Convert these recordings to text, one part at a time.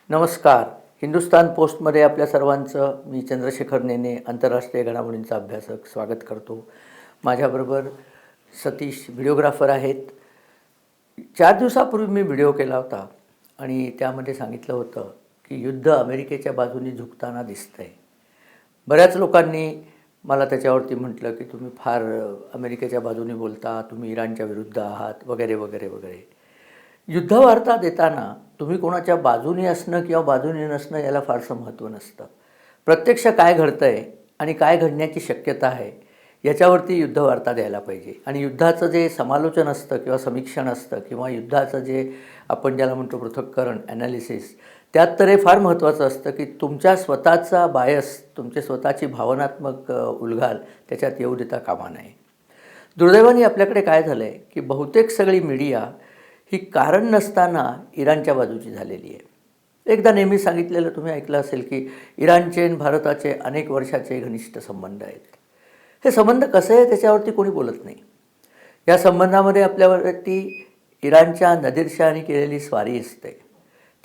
नमस्कार. हिंदुस्तान पोस्टमध्ये आपल्या सर्वांचं मी चंद्रशेखर नेने आंतरराष्ट्रीय घडामोडींचा अभ्यासक स्वागत करतो. माझ्याबरोबर सतीश व्हिडिओग्राफर आहेत. 4 दिवसापूर्वी मी व्हिडिओ केला होता आणि त्यामध्ये सांगितलं होतं की युद्ध अमेरिकेच्या बाजूने झुकताना दिसतं आहे. बऱ्याच लोकांनी मला त्याच्यावरती म्हटलं की तुम्ही फार अमेरिकेच्या बाजूने बोलता, तुम्ही इराणच्या विरुद्ध आहात वगैरे वगैरे वगैरे. युद्धवार्ता देताना तुम्ही कोणाच्या बाजूने असणं किंवा बाजूने नसणं याला फारसं महत्त्व नसतं. प्रत्यक्ष काय घडतं आहे आणि काय घडण्याची शक्यता आहे याच्यावरती युद्धवार्ता द्यायला पाहिजे. आणि युद्धाचं जे समालोचन असतं किंवा समीक्षण असतं किंवा युद्धाचं जे आपण ज्याला म्हणतो पृथक्करण ॲनालिसिस, त्यात तर हे फार महत्त्वाचं असतं की तुमच्या स्वतःचा बायस, तुमची स्वतःची भावनात्मक उलघाल त्याच्यात येऊ देता कामा नये. दुर्दैवाने आपल्याकडे काय झालं आहे की बहुतेक सगळी मीडिया ही कारण नसताना इराणच्या बाजूची झालेली आहे. एकदा नेहमी सांगितलेलं तुम्ही ऐकलं असेल की इराणचे आणि भारताचे अनेक वर्षाचे घनिष्ठ संबंध आहेत. हे संबंध कसे आहे त्याच्यावरती कोणी बोलत नाही. या संबंधामध्ये आपल्यावरती इराणच्या नदीरशाहाने केलेली स्वारी असते.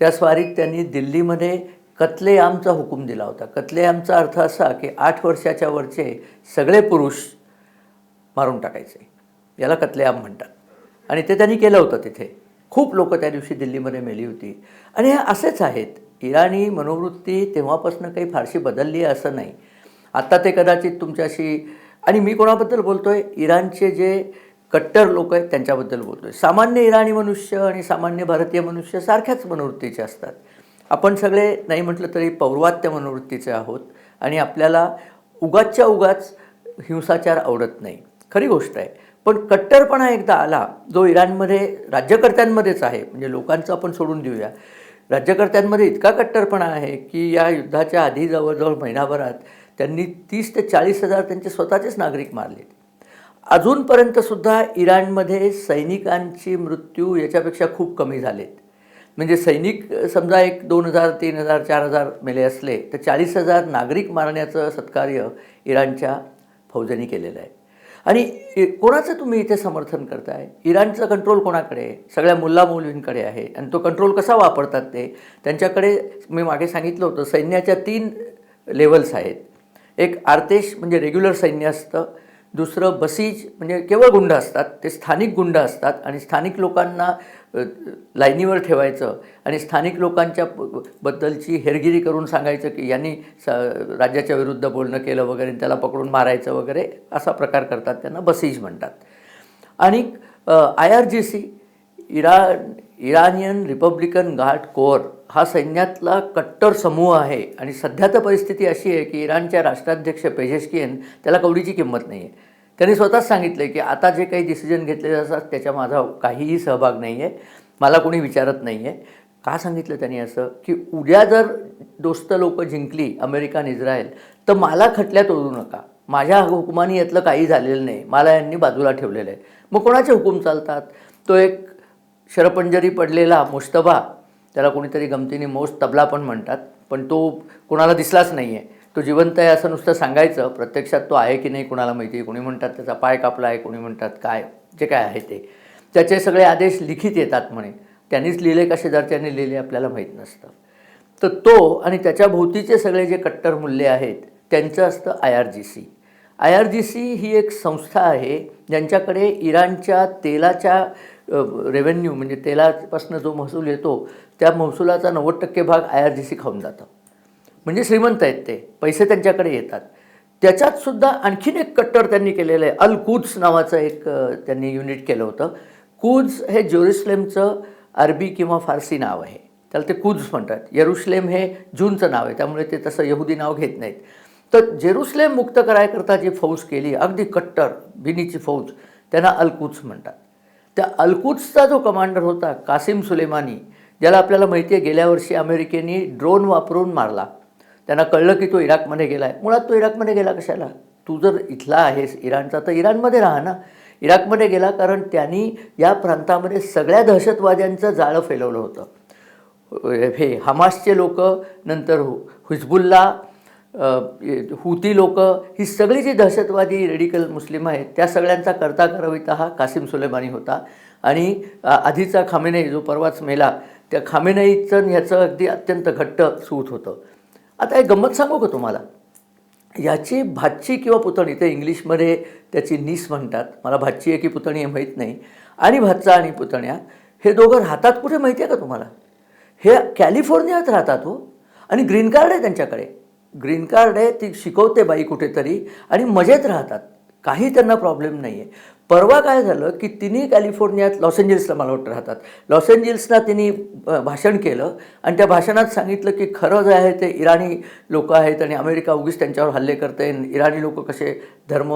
त्या स्वारीत त्यांनी दिल्लीमध्ये कत्लेआमचा हुकूम दिला होता. कत्लेआमचा अर्थ असा की 8 वर्षाच्या वरचे सगळे पुरुष मारून टाकायचे. याला कत्लेआम म्हणतात. आणि ते त्यांनी केलं होतं. तिथे खूप लोकं त्या दिवशी दिल्लीमध्ये मेली होती. आणि हे असेच आहेत. इराणी मनोवृत्ती तेव्हापासून काही फारशी बदलली आहे असं नाही. आत्ता ते कदाचित तुमच्याशी, आणि मी कोणाबद्दल बोलतो आहे, इराणचे जे कट्टर लोक आहेत त्यांच्याबद्दल बोलतो आहे. सामान्य इराणी मनुष्य आणि सामान्य भारतीय मनुष्य सारख्याच मनोवृत्तीचे असतात. आपण सगळे नाही म्हटलं तरी पौर्वात्य मनोवृत्तीचे आहोत आणि आपल्याला उगाचच्या उगाच हिंसाचार आवडत नाही. खरी गोष्ट आहे. पण कट्टरपणा एकदा आला जो इराणमध्ये राज्यकर्त्यांमध्येच आहे, म्हणजे लोकांचं आपण सोडून देऊया, राज्यकर्त्यांमध्ये इतका कट्टरपणा आहे की या युद्धाच्या आधी जवळजवळ महिनाभरात त्यांनी 30 ते 40 हजार त्यांचे स्वतःचेच नागरिक मारलेत. अजूनपर्यंतसुद्धा इराणमध्ये सैनिकांची मृत्यू याच्यापेक्षा खूप कमी झालेत. म्हणजे सैनिक समजा एक 2000, 3000, 4000 मेले असले तर 40,000 नागरिक मारण्याचं सत्कार्य इराणच्या फौजांनी केलेलं आहे. आणि कोणाचं तुम्ही इथे समर्थन करताय? इराणचं कंट्रोल कोणाकडे आहे? सगळ्या मुल्ला मौलवींकडे आहे. आणि तो कंट्रोल कसा वापरतात ते? त्यांच्याकडे मी मागे सांगितलं होतं सैन्याच्या 3 लेवल्स आहेत. एक आर्तेश म्हणजे रेग्युलर सैन्य असतं. दुसरं बसीज म्हणजे केवळ गुंड असतात, ते स्थानिक गुंड असतात आणि स्थानिक लोकांना लाईनीवर ठेवायचं आणि स्थानिक लोकांच्या बद्दलची हेरगिरी करून सांगायचं की यांनी राज्याच्या विरुद्ध बोलणं केलं वगैरे, त्याला पकडून मारायचं वगैरे, असा प्रकार करतात. त्यांना बसीज म्हणतात. आणि IRGC Iranian Republican guard core हा सैन्यातला कट्टर समूह आहे. आणि सध्या तर परिस्थिती अशी आहे की इराणच्या राष्ट्राध्यक्ष पेजेशकियन त्याला कवडीची किंमत नाही आहे. त्यांनी स्वतःच सांगितलं आहे की आता जे काही डिसिजन घेतले जातात त्याच्या माझा काहीही सहभाग नाही आहे, मला कोणी विचारत नाही आहे. का सांगितलं त्यांनी असं? की उद्या जर दोस्त लोकं जिंकली अमेरिका आणि इस्रायल तर मला खटल्यात ओढू नका. माझ्या हुकुमाने यातलं काही झालेलं नाही, मला यांनी बाजूला ठेवलेलं आहे. मग कोणाचे हुकूम चालतात? तो एक शरपंजरी पडलेला मुश्तबा, त्याला कोणीतरी गमतीने मोस्ट तबला पण म्हणतात, पण तो कोणाला दिसलाच नाही आहे. तो जिवंत आहे असं नुसतं सांगायचं, प्रत्यक्षात तो आहे की नाही कोणाला माहिती आहे. कोणी म्हणतात त्याचा पाय कापला आहे, कोणी म्हणतात काय, जे काय आहे ते. त्याचे सगळे आदेश लिखित येतात म्हणे. त्यांनीच लिहिले का शेजारच्याने लिहिले आपल्याला माहीत नसतं. तर तो आणि त्याच्या भोवतीचे सगळे जे कट्टर मूल्य आहेत त्यांचं असतं IRGC. IRGC ही एक संस्था आहे ज्यांच्याकडे इराणच्या तेलाच्या रेव्हेन्यू म्हणजे तेलापासून जो महसूल येतो त्या महसुलाचा 90% भाग IRGC खाऊन जातं. म्हणजे श्रीमंत आहेत ते, पैसे त्यांच्याकडे येतात. त्याच्यातसुद्धा आणखीन एक कट्टर त्यांनी केलेलं आहे. अल कुद्स नावाचं एक त्यांनी युनिट केलं होतं. कुद्स हे जेरुसलेमचं अरबी किंवा फारसी नाव आहे, त्याला ते कुद्स म्हणतात. येरुशलेम हे जूनचं नाव आहे, त्यामुळे ते तसं यहुदी नाव घेत नाहीत. तर जेरुसलेम मुक्त करायकरता जी फौज केली, अगदी कट्टर बिनीची फौज, त्यांना अल कुद्स म्हणतात. त्या अल कुद्सचा जो कमांडर होता कासिम सुलेमानी, ज्याला आपल्याला माहिती आहे गेल्या वर्षी अमेरिकेने ड्रोन वापरून मारला. त्यांना कळलं की तो इराकमध्ये गेला आहे. मुळात तो इराकमध्ये गेला कशाला? तू जर इथला आहेस इराणचा तर इराणमध्ये राहा ना. इराकमध्ये गेला कारण त्यांनी या प्रांतामध्ये सगळ्या दहशतवाद्यांचं जाळं फैलवलं होतं. हे हमासचे लोक, नंतर हिजबुल्ला, हुती लोक, ही सगळी जी दहशतवादी रेडिकल मुस्लिम आहेत त्या सगळ्यांचा करता करविता हा कासिम सुलेमानी होता. आणि आधीचा खामेनेई जो परवाच मेला त्या खामेनेईचं आणि ह्याचं अगदी अत्यंत घट्ट सूत होतं. आता एक गंमत सांगू का तुम्हाला, याची भाची किंवा पुतणी, ते इंग्लिशमध्ये त्याची नीस म्हणतात, मला भाची आहे की पुतणी हे माहीत नाही, आणि भाचा आणि पुतण्या हे दोघं राहतात कुठे माहिती आहे का तुम्हाला? हे कॅलिफोर्नियात राहतात हो, आणि ग्रीन कार्ड आहे त्यांच्याकडे, ग्रीन कार्ड आहे, ती शिकवते बाई कुठेतरी आणि मजेत राहतात, काही त्यांना प्रॉब्लेम नाही आहे. परवा काय झालं की तिने कॅलिफोर्नियात लॉस एंजल्सला मला वाटतं राहतात, लॉस एंजल्सला तिने भाषण केलं आणि त्या भाषणात सांगितलं की खरं जे आहे ते इराणी लोक आहेत आणि अमेरिका उगीच त्यांच्यावर हल्ले करते, इराणी लोक कसे धर्म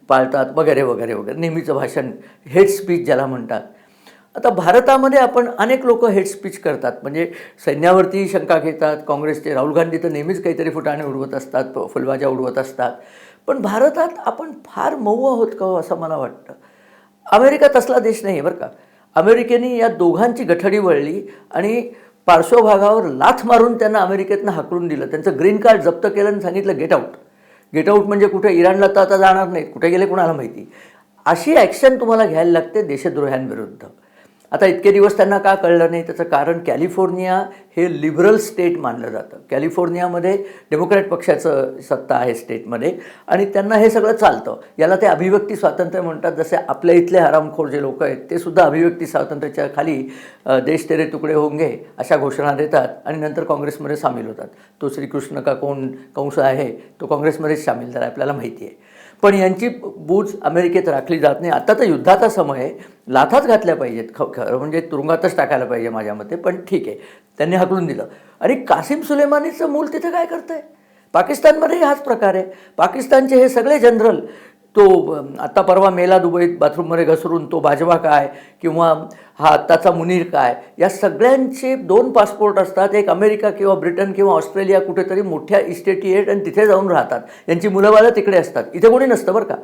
पाळतात वगैरे वगैरे वगैरे, नेहमीचं भाषण, हेट स्पीच ज्याला म्हणतात. आता भारतामध्ये आपण अनेक लोक हेट स्पीच करतात, म्हणजे सैन्यावरती शंका घेतात. काँग्रेसचे राहुल गांधी तर नेहमीच काहीतरी फुटाणे उडवत असतात, फुलबाजा उडवत असतात. पण भारतात आपण फार मऊ आहोत का असं मला वाटतं. अमेरिका तसला देश नाही आहे बरं का. अमेरिकेने या दोघांची गठडी वळली आणि पार्श्वभागावर लाथ मारून त्यांना अमेरिकेतनं हाकलून दिलं, त्यांचं ग्रीन कार्ड जप्त केलं आणि सांगितलं गेट आऊट. गेट आऊट म्हणजे कुठे, इराणला तर आता जाणार नाहीत, कुठे गेले कुणाला माहिती. अशी ॲक्शन तुम्हाला घ्यायला लागते देशद्रोह्यांविरुद्ध. आता इतके दिवस त्यांना का कळलं नाही, त्याचं कारण कॅलिफोर्निया हे लिबरल स्टेट मानलं जातं. कॅलिफोर्नियामध्ये डेमोक्रॅट पक्षाचं सत्ता आहे स्टेटमध्ये आणि त्यांना हे सगळं चालतं. याला ते अभिव्यक्ती स्वातंत्र्य म्हणतात. जसे आपल्या इथले हरामखोर जे लोक आहेत ते सुद्धा अभिव्यक्ती स्वातंत्र्याच्या खाली देश तेरे तुकडे होंगे अशा घोषणा देतात आणि नंतर काँग्रेसमध्ये सामील होतात. तो श्रीकृष्ण का कोण कंस आहे तो काँग्रेसमध्येच सामील झाला, आपल्याला माहिती आहे. पण यांची बूज अमेरिकेत राखली जात नाही. आता तर युद्धाचा समय आहे, लाथाच घातल्या पाहिजेत, खरं म्हणजे तुरुंगातच टाकायला पाहिजे माझ्या मते, पण ठीक आहे, त्यांनी हाकलून दिलं. आणि कासिम सुलेमानीचं मूल तिथे काय करतं आहे? पाकिस्तानमध्येही हाच प्रकार आहे. पाकिस्तानचे हे सगळे जनरल, तो आत्ता परवा मेला दुबईत बाथरूममध्ये घसरून तो बाजवा काय, किंवा हा आत्ताचा मुनीर काय, या सगळ्यांचे 2 पासपोर्ट असतात. एक अमेरिका किंवा ब्रिटन किंवा ऑस्ट्रेलिया कुठेतरी मोठ्या इस्टेटी आहेत आणि तिथे जाऊन राहतात. यांची मुलं तिकडे असतात, इथे कोणी नसतं बरं का.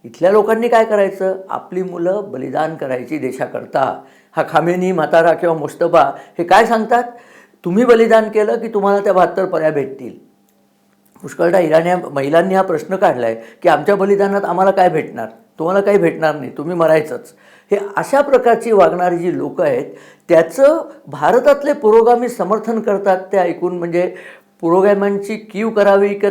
इथल्या लोकांनी काय करायचं, आपली मुलं बलिदान करायची देशाकरता. हा खामेनी, म्हातारा किंवा मुस्तफा हे काय सांगतात, तुम्ही बलिदान केलं की तुम्हाला त्या 72 पर्या भेटतील. पुष्कळदा इराणी महिलांनी हा प्रश्न काढला आहे की आमच्या बलिदानात आम्हाला काय भेटणार, तुम्हाला काही भेटणार नाही, तुम्ही मरायचंच. हे अशा प्रकारची वागणारी जी लोकं आहेत त्याचं भारतातले पुरोगामी समर्थन करतात. ते ऐकून म्हणजे पुरोगाम्यांची कीव करावी की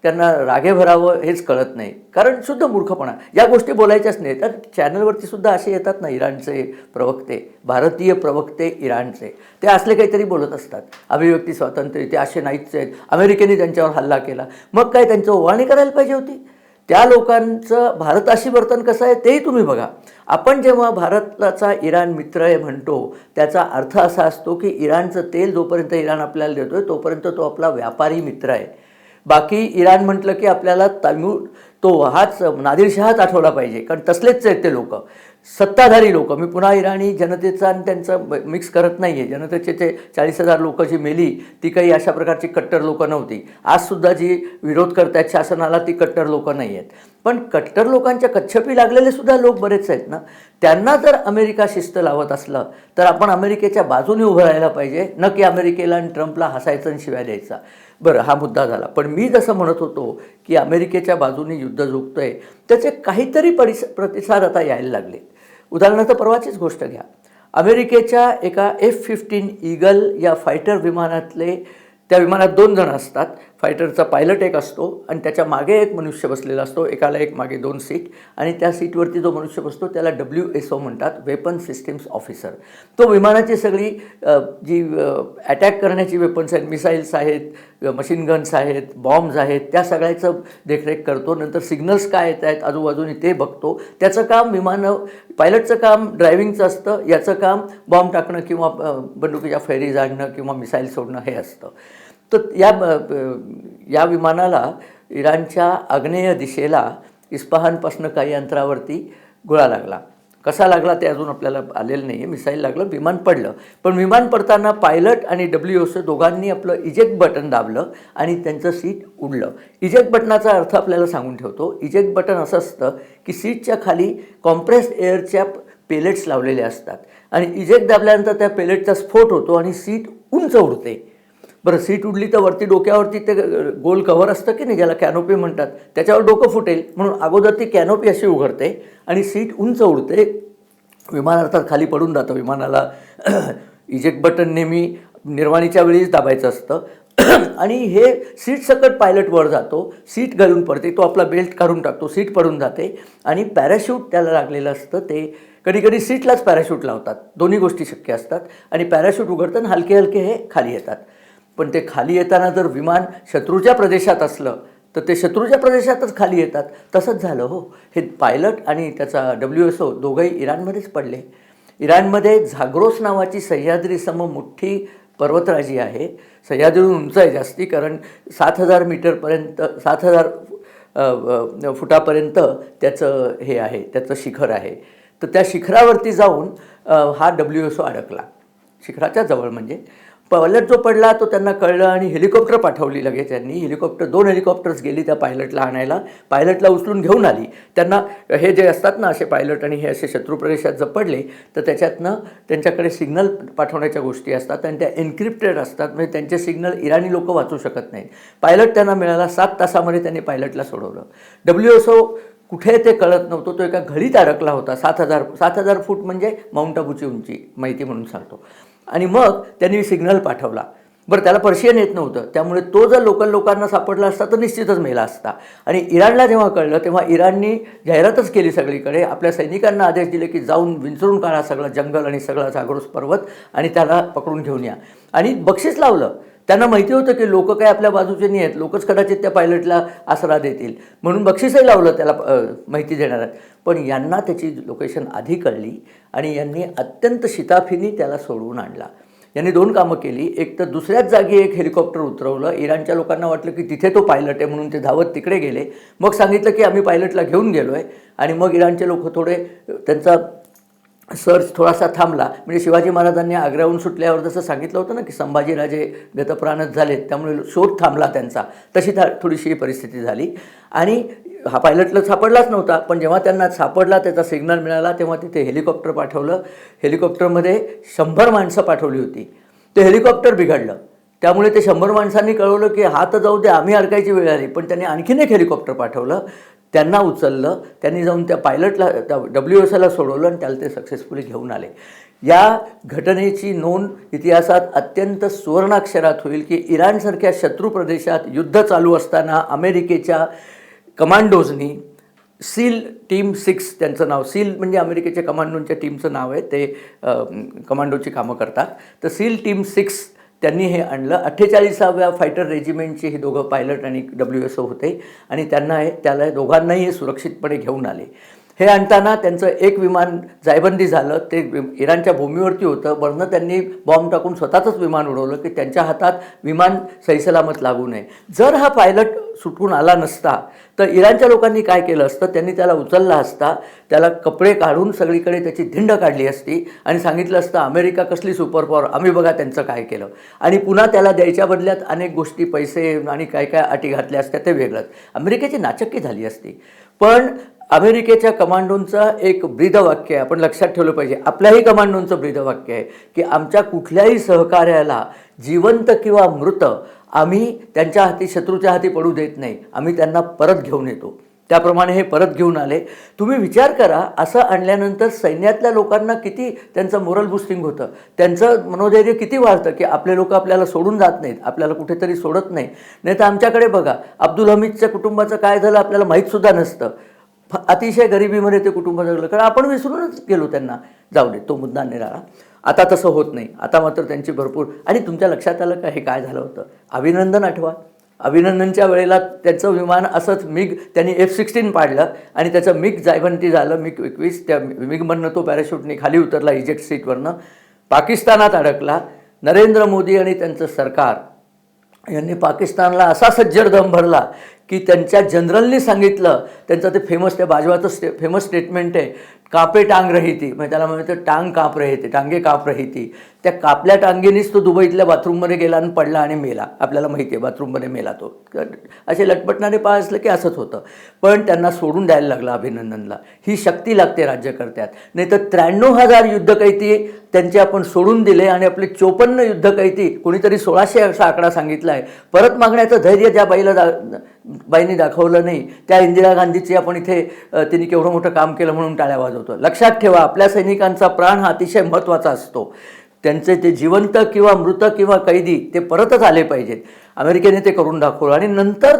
त्यांना रागे भरावं हेच कळत नाही, कारण शुद्ध मूर्खपणा. या गोष्टी बोलायच्याच नाही. तर चॅनलवरती सुद्धा असे येतात ना इराणचे प्रवक्ते, भारतीय प्रवक्ते इराणचे, ते असले काहीतरी बोलत असतात, अभिव्यक्ती स्वातंत्र्य, ते असे नाहीच आहेत, अमेरिकेने त्यांच्यावर हल्ला केला. मग काय त्यांचं ओवाळणी करायला पाहिजे होती. त्या लोकांचं भारताशी वर्तन कसं आहे तेही तुम्ही बघा. आपण जेव्हा भारताचा इराण मित्र आहे म्हणतो त्याचा अर्थ असा असतो की इराणचं तेल जोपर्यंत इराण आपल्याला देतो आहे तोपर्यंत तो आपला व्यापारी मित्र आहे. बाकी इराण म्हटलं की आपल्याला तो हाच नादिरशहाच आठवला पाहिजे, कारण तसलेच आहेत ते लोक, सत्ताधारी लोक. मी पुन्हा इराणी जनतेचा आणि त्यांचं मिक्स करत नाही आहे. जनतेचे ते 40,000 लोक जी मेली ती काही अशा प्रकारची कट्टर लोकं नव्हती. आजसुद्धा जी विरोध करत आहेत शासनाला ती कट्टर लोकं नाही आहेत. पण कट्टर लोकांच्या कच्छपी लागलेले सुद्धा लोक बरेच आहेत ना. त्यांना जर अमेरिका शिस्त लावत असलं तर आपण अमेरिकेच्या बाजूने उभं राहायला पाहिजे, न की अमेरिकेला आणि ट्रम्पला हसायचं आणि शिव्या द्यायचा. बरं, हा मुद्दा झाला. पण मी जसं म्हणत होतो की अमेरिकेच्या बाजूने युद्ध झुकतं आहे त्याचे काहीतरी प्रतिसाद आता यायला लागले. उदाहरणार्थ परवाचीच गोष्ट घ्या. अमेरिकेच्या एका F-15 ईगल या फायटर विमानातले, त्या विमानात 2 जण असतात. फायटरचा पायलट एक असतो आणि त्याच्या मागे एक मनुष्य बसलेला असतो, एकाला एक मागे 2 सीट, आणि त्या सीटवरती जो मनुष्य बसतो त्याला WSO म्हणतात, वेपन सिस्टीम्स ऑफिसर. तो विमानाची सगळी जी अटॅक करण्याची वेपन्स आहेत, मिसाईल्स आहेत, मशीन गन्स आहेत, बॉम्ब्स आहेत, त्या सगळ्याचं देखरेख करतो. नंतर सिग्नल्स काय येत आहेत आजूबाजूने ते बघतो. त्याचं काम पायलटचं काम ड्रायव्हिंगचं असतं, याचं काम बॉम्ब टाकणं किंवा बंदुकीच्या फैरी जाणणं किंवा मिसाईल सोडणं हे असतं. तर या विमानाला इराणच्या आग्नेय दिशेला इस्पाहानपासून काही अंतरावरती गोळा लागला. कसा लागला ते अजून आपल्याला आलेलं नाही आहे. मिसाईल लागलं, विमान पडलं. पण विमान पडताना पायलट आणि WSO दोघांनी आपलं इजेक्ट बटन दाबलं आणि त्यांचं सीट उडलं. इजेक्ट बटनाचा अर्थ आपल्याला सांगून ठेवतो. इजेक्ट बटन असं असतं की सीटच्या खाली कॉम्प्रेस्ड एअरच्या पेलेट्स लावलेले असतात आणि इजेक्ट दाबल्यानंतर त्या पेलेटचा स्फोट होतो आणि सीट उंच उडते. बरं, सीट उडली तर वरती डोक्यावरती ते गोल कव्हर असतं की नाही, ज्याला कॅनोपी म्हणतात, त्याच्यावर डोकं फुटेल म्हणून अगोदर ती कॅनोपी अशी उघडते आणि सीट उंच उडते. विमान अर्थात खाली पडून जातं. विमानाला इजेक्ट बटन नेहमी निर्वाणीच्या वेळीच दाबायचं असतं आणि हे सीट सकट पायलट वर जातो, सीट घालून पडते, तो आपला बेल्ट काढून टाकतो, सीट पडून जाते आणि पॅराशूट त्याला लागलेलं असतं. ते कधी कधी सीटलाच पॅराशूट लावतात, दोन्ही गोष्टी शक्य असतात आणि पॅराशूट उघडताना हलके हलके हे खाली येतात. पण ते खाली येताना जर विमान शत्रूच्या प्रदेशात असलं तर ते शत्रूच्या प्रदेशातच खाली येतात. तसंच झालं हो. हे पायलट आणि त्याचा WSO दोघंही इराणमध्येच पडले. इराणमध्ये झाग्रोस नावाची सह्याद्रीसम मोठी पर्वतराजी आहे. सह्याद्रीहून उंच आहे जास्ती, कारण 7,000 मीटरपर्यंत 7,000 फुटापर्यंत त्याचं हे आहे, त्याचं शिखर आहे. तर त्या शिखरावरती जाऊन हा WSO अडकला. शिखराच्या जवळ म्हणजे पायलट जो पडला तो त्यांना कळलं आणि हेलिकॉप्टर पाठवली लगेच. त्यांनी दोन हेलिकॉप्टर्स गेली त्या पायलटला आणायला. पायलटला उचलून घेऊन आली. त्यांना हे जे असतात ना असे पायलट आणि हे असे शत्रू प्रदेशात जर पडले तर त्याच्यातनं त्यांच्याकडे सिग्नल पाठवण्याच्या गोष्टी असतात आणि त्या एन्क्रिप्टेड असतात. म्हणजे त्यांचे सिग्नल इराणी लोक वाचू शकत नाहीत. पायलट त्यांना मिळाला. 7 तासामध्ये त्यांनी पायलटला सोडवलं. WSO कुठे ते कळत नव्हतं. तो एका घडीत अडकला होता. 7,000 फूट म्हणजे माउंट आबूची उंची, माहिती म्हणून सांगतो. आणि मग त्यांनी सिग्नल पाठवला. बरं, त्याला पर्शियन येत नव्हतं, त्यामुळे तो जर लोकल लोकांना सापडला असता तर निश्चितच मेला असता. आणि इराणला जेव्हा कळलं तेव्हा इराणनी जाहिरातच केली सगळीकडे, आपल्या सैनिकांना आदेश दिले की जाऊन विंचरून काढा सगळं जंगल आणि सगळा झाग्रोस पर्वत आणि त्याला पकडून घेऊन या. आणि बक्षीस लावलं. त्यांना माहिती होतं की लोक काय आपल्या बाजूचे नाही आहेत, लोकच कदाचित त्या पायलटला आसरा देतील म्हणून बक्षीसही लावलं त्याला माहिती देणाऱ्यात. पण यांना त्याची लोकेशन आधी कळली आणि यांनी अत्यंत शिताफीने त्याला सोडवून आणला. यांनी 2 कामं केली. एक तर दुसऱ्याच जागी एक हेलिकॉप्टर उतरवलं. इराणच्या लोकांना वाटलं की तिथे तो पायलट आहे म्हणून ते धावत तिकडे गेले. मग सांगितलं की आम्ही पायलटला घेऊन गेलो आहे. आणि मग इराणचे लोक थोडे त्यांचा सर्च थोडासा थांबला. म्हणजे शिवाजी महाराजांनी आग्र्याहून सुटल्यावर जसं सांगितलं होतं ना की संभाजीराजे गतप्राणच झालेत, त्यामुळे शोध थांबला त्यांचा, तशी थोडीशी परिस्थिती झाली. आणि हा पायलटला सापडलाच नव्हता. पण जेव्हा त्यांना सापडला, त्याचा सिग्नल मिळाला, तेव्हा तिथे हेलिकॉप्टर पाठवलं. हेलिकॉप्टरमध्ये 100 माणसं पाठवली होती. ते हेलिकॉप्टर बिघडलं. त्यामुळे ते 100 माणसांनी कळवलं की हा तर जाऊ दे, आम्ही अडकायची वेळ आली. पण त्यांनी आणखीन एक हेलिकॉप्टर पाठवलं. त्यांना उचललं. त्यांनी जाऊन त्या पायलटला, त्या WSOला सोडवलं आणि त्याला ते सक्सेसफुली घेऊन आले. या घटनेची नोंद इतिहासात अत्यंत सुवर्णाक्षरात होईल की इराणसारख्या शत्रू प्रदेशात युद्ध चालू असताना अमेरिकेच्या कमांडोजनी सील टीम 6, त्यांचं नाव सील म्हणजे अमेरिकेच्या कमांडोंच्या टीमचं नाव आहे, ते कमांडोची कामं करतात. तर सील टीम 6 त्यांनी हे आणलं. 48व्या फायटर रेजिमेंटचे हे दोघं पायलट आणि WSO होते आणि त्याला दोघांनाही हे सुरक्षितपणे घेऊन आले. हे आणताना त्यांचं एक विमान जायबंदी झालं. ते इराणच्या भूमीवरती होतं. वरनं त्यांनी बॉम्ब टाकून स्वतःचंच विमान उडवलं की त्यांच्या हातात विमान सहीसलामत लागू नये. जर हा पायलट सुटून आला नसता तर इराणच्या लोकांनी काय केलं असतं, त्यांनी त्याला उचलला असता, त्याला कपडे काढून सगळीकडे त्याची धिंड काढली असती आणि सांगितलं असतं अमेरिका कसली सुपर पॉवर, आम्ही बघा त्यांचं काय केलं. आणि पुन्हा त्याला द्यायच्या बदल्यात अनेक गोष्टी, पैसे आणि काय काय अटी घातल्या असत्या, ते वेगळंच. अमेरिकेची नाचक्की झाली असती. पण अमेरिकेच्या कमांडोंचं एक ब्रीदवाक्य आहे, आपण लक्षात ठेवलं पाहिजे. आपल्याही कमांडोंचं ब्रीदवाक्य आहे की आमच्या कुठल्याही सहकार्याला जिवंत किंवा मृत आम्ही त्यांच्या हाती, शत्रूच्या हाती पडू देत नाही. आम्ही त्यांना परत घेऊन येतो. त्याप्रमाणे हे परत घेऊन आले. तुम्ही विचार करा, असं आणल्यानंतर सैन्यातल्या लोकांना किती त्यांचं मोरल बूस्टिंग होतं, त्यांचं मनोधैर्य किती वाढतं की आपले लोक आपल्याला सोडून जात नाहीत, आपल्याला कुठेतरी सोडत नाही. नाही तर आमच्याकडे बघा, अब्दुल हमीदच्या कुटुंबाचं काय झालं आपल्याला माहीतसुद्धा नसतं. अतिशय गरिबीमध्ये ते कुटुंब जगलं, कारण आपण विसरूनच गेलो त्यांना. जाऊ दे, तो मुद्दा निराळा. आता तसं होत नाही. आता मात्र त्यांची भरपूर. आणि तुमच्या लक्षात आलं का हे काय झालं होतं? अभिनंदन आठवा. अभिनंदनच्या वेळेला त्याचं विमान असंच त्यांनी F-16 पाडलं आणि त्याचं मिग जायबंदी झालं. MiG-21 त्या मिगमधनं तो पॅराशूटने खाली उतरला, इजेक्ट सीटवरनं पाकिस्तानात अडकला. नरेंद्र मोदी आणि त्यांचं सरकार यांनी पाकिस्तानला असा सज्जड दम भरला की त्यांच्या जनरलनी सांगितलं, त्यांचं ते फेमस, त्या बाजवाचं फेमस स्टेटमेंट आहे, कापे टांग रही थी. म्हणजे त्याला म्हणतं टांग काप रही थी, टांगे काप रही थी. त्या कापल्या टांगेनीच तो दुबईतल्या बाथरूममध्ये गेला आणि पडला आणि मेला. आपल्याला माहिती आहे बाथरूममध्ये मेला तो. असे लटपटणारे पाय असलं की असंच होतं. पण त्यांना सोडून द्यायला लागलं अभिनंदनला. ही शक्ती लागते राज्यकर्त्यात. नाही तर 93,000 युद्धकैती त्यांचे आपण सोडून दिले आणि आपले 54 युद्धकैती, कोणीतरी 1600 असा आकडा सांगितला आहे, परत मागण्याचं धैर्य ज्या बाईंनी दाखवलं नाही, त्या इंदिरा गांधीची आपण इथे तिने केवढं मोठं काम केलं म्हणून टाळ्या वाजवतो. लक्षात ठेवा, आपल्या सैनिकांचा प्राण हा अतिशय महत्त्वाचा असतो. त्यांचे ते जिवंत किंवा मृत किंवा कैदी ते परतच आले पाहिजेत. अमेरिकेने ते करून दाखवलं. आणि नंतर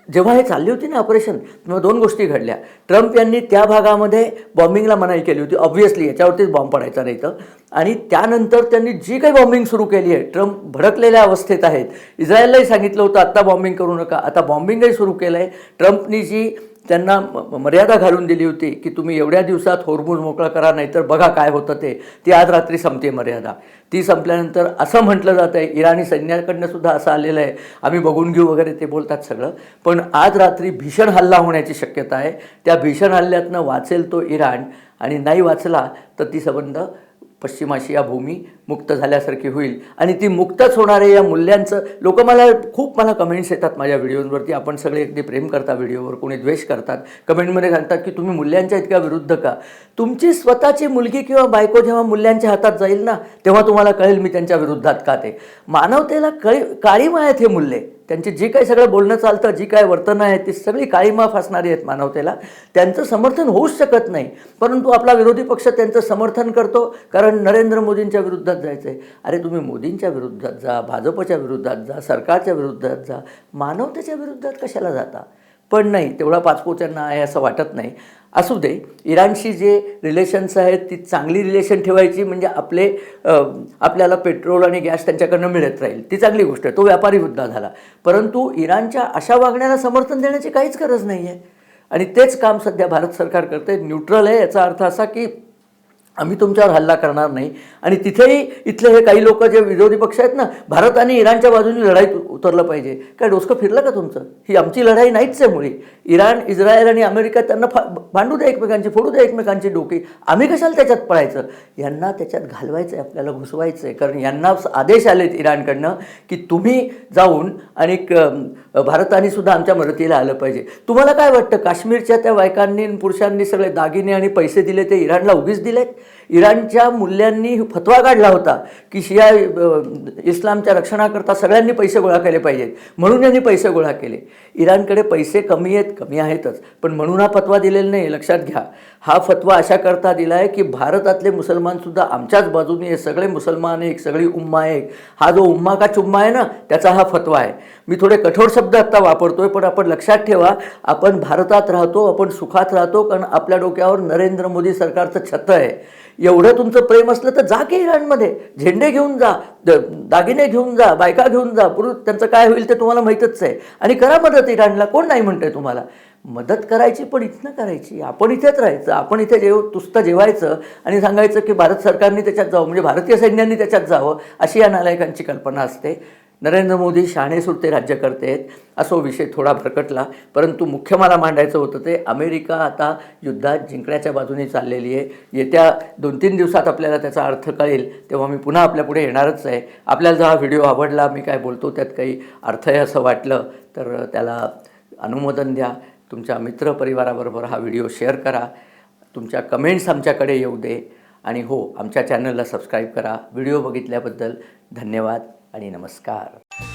जेव्हा हे चालली होती ना ऑपरेशन, तेव्हा 2 गोष्टी घडल्या. ट्रम्प यांनी त्या भागामध्ये बॉम्बिंगला मनाई केली होती, ऑब्व्हियसली याच्यावरतीच बॉम्ब पडायचा नाही तर. आणि त्यानंतर त्यांनी जी काही बॉम्बिंग सुरू केली आहे, ट्रम्प भडकलेल्या अवस्थेत आहेत. इस्रायललाही सांगितलं होतं आत्ता बॉम्बिंग करू नका, आता बॉम्बिंगही सुरू केलं आहे. ट्रम्पनी जी त्यांना मर्यादा घालून दिली होती की तुम्ही एवढ्या दिवसात होर्मुझ मोकळा करा, नाहीतर बघा काय होतं ते, ती आज रात्री संपते मर्यादा. ती संपल्यानंतर असं म्हटलं जातं आहे, इराणी सैन्याकडनं सुद्धा असं आलेलं आहे, आम्ही बघून घेऊ वगैरे ते बोलतात सगळं. पण आज रात्री भीषण हल्ला होण्याची शक्यता आहे. त्या भीषण हल्ल्यातनं वाचेल तो इराण, आणि नाही वाचला तर ती संबंध पश्चिम आशिया भूमी मुक्त झाल्यासारखी होईल. आणि ती मुक्तच होणारे या मूल्यांचं लोक मला कमेंट्स येतात माझ्या व्हिडिओजवरती. आपण सगळे अगदी प्रेम करता व्हिडिओवर, कोणी द्वेष करतात, कमेंटमध्ये सांगतात की तुम्ही मूल्यांच्या इतक्या विरुद्ध का. तुमची स्वतःची मुलगी किंवा बायको जेव्हा मूल्यांच्या हातात जाईल ना, तेव्हा तुम्हाला कळेल मी त्यांच्या विरुद्धात का. ते मानवतेला काळीमा आहेत हे मूल्ये. त्यांची जी काही सगळं बोलणं चालतं, जी काय वर्तनं आहेत ती सगळी काळीमाफ असणारी आहेत मानवतेला. त्यांचं समर्थन होऊच शकत नाही, परंतु आपला विरोधी पक्ष त्यांचं समर्थन करतो, कारण नरेंद्र मोदींच्या विरुद्धात जायचं आहे. अरे तुम्ही मोदींच्या विरुद्धात जा, भाजपच्या विरुद्धात जा, सरकारच्या विरुद्धात जा, मानवतेच्या विरुद्धात कशाला जाता. पण नाही, तेवढा पाचपोच त्यांना आहे असं वाटत नाही. असू दे, इराणशी जे रिलेशन्स आहेत ती चांगली रिलेशन ठेवायची, म्हणजे आपल्याला पेट्रोल आणि गॅस त्यांच्याकडनं मिळत राहील, ती चांगली गोष्ट आहे. तो व्यापारी मुद्दा झाला. परंतु इराणच्या अशा वागण्याला समर्थन देण्याची काहीच गरज नाही आहे. आणि तेच काम सध्या भारत सरकार करते. न्यूट्रल आहे याचा अर्थ असा की आम्ही तुमच्यावर हल्ला करणार नाही. आणि तिथेही इथले हे काही लोक जे विरोधी पक्ष आहेत ना, भारत आणि इराणच्या बाजूने लढाईत उतरलं पाहिजे. काय डोसकं फिरलं का तुमचं? ही आमची लढाई नाहीच आहे मुळी. इराण, इस्रायल आणि अमेरिका त्यांना भांडू द्या एकमेकांची, फोडू द्या एकमेकांची डोकी. आम्ही कशाला त्याच्यात पळायचं? यांना त्याच्यात घालवायचं आहे, आपल्याला घुसवायचं आहे. कारण यांना आदेश आलेत इराणकडनं की तुम्ही जाऊन आणि भारताने सुद्धा आमच्या मदतीला आलं पाहिजे. तुम्हाला काय वाटतं, काश्मीरच्या त्या बायकांनी पुरुषांनी सगळे दागिने आणि पैसे दिले ते इराणला उगीच दिलेत? इराणच्या मूल्यांनी फतवा काढला होता की शिया इस्लामच्या रक्षणाकरता सगळ्यांनी पैसे गोळा केले पाहिजेत, म्हणून यांनी पैसे गोळा केले. इराणकडे पैसे कमी आहेतच, पण म्हणून हा फतवा दिलेला नाही, लक्षात घ्या. हा फतवा अशा करता दिला आहे की भारतातले मुसलमानसुद्धा आमच्याच बाजूने, हे सगळे मुसलमान एक, सगळी उम्मा एक, हा जो उम्मा का चुम्मा आहे ना, त्याचा हा फतवा आहे. मी थोडे कठोर शब्द आत्ता वापरतोय, पण आपण लक्षात ठेवा, आपण भारतात राहतो, आपण सुखात राहतो, कारण आपल्या डोक्यावर नरेंद्र मोदी सरकारचं छत्र आहे. एवढं तुमचं प्रेम असलं तर जा की इराणमध्ये, झेंडे घेऊन जा, दागिने घेऊन जा, बायका घेऊन जा, पुरुष त्यांचं काय होईल ते तुम्हाला माहीतच आहे. आणि करा मदत इराणला, कोण नाही म्हणतंय तुम्हाला. मदत करायची, पण इथनं करायची. आपण इथेच राहायचं, आपण इथे तुस्त जेवायचं आणि सांगायचं की भारत सरकारने त्याच्यात जावं, म्हणजे भारतीय सैन्याने त्याच्यात जावं, अशी या नालायकांची कल्पना असते. नरेंद्र मोदी शहाणे सुरते राज्यकर्ते आहेत, असो विषय थोडा भरकटला. परंतु मुख्य मला मांडायचं होतं ते, अमेरिका आता युद्धात जिंकण्याच्या बाजूने चाललेली आहे. येत्या 2-3 दिवसात आपल्याला त्याचा अर्थ कळेल, तेव्हा मी पुन्हा आपल्यापुढे येणारच आहे. आपल्याला जर हा व्हिडिओ आवडला, मी काय बोलतो त्यात काही अर्थ आहे असं वाटलं तर त्याला अनुमोदन द्या. तुमच्या मित्रपरिवाराबरोबर हा व्हिडिओ शेअर करा. तुमच्या कमेंट्स आमच्याकडे येऊ दे. आणि हो, आमच्या चॅनलला सबस्क्राईब करा. व्हिडिओ बघितल्याबद्दल धन्यवाद आणि नमस्कार.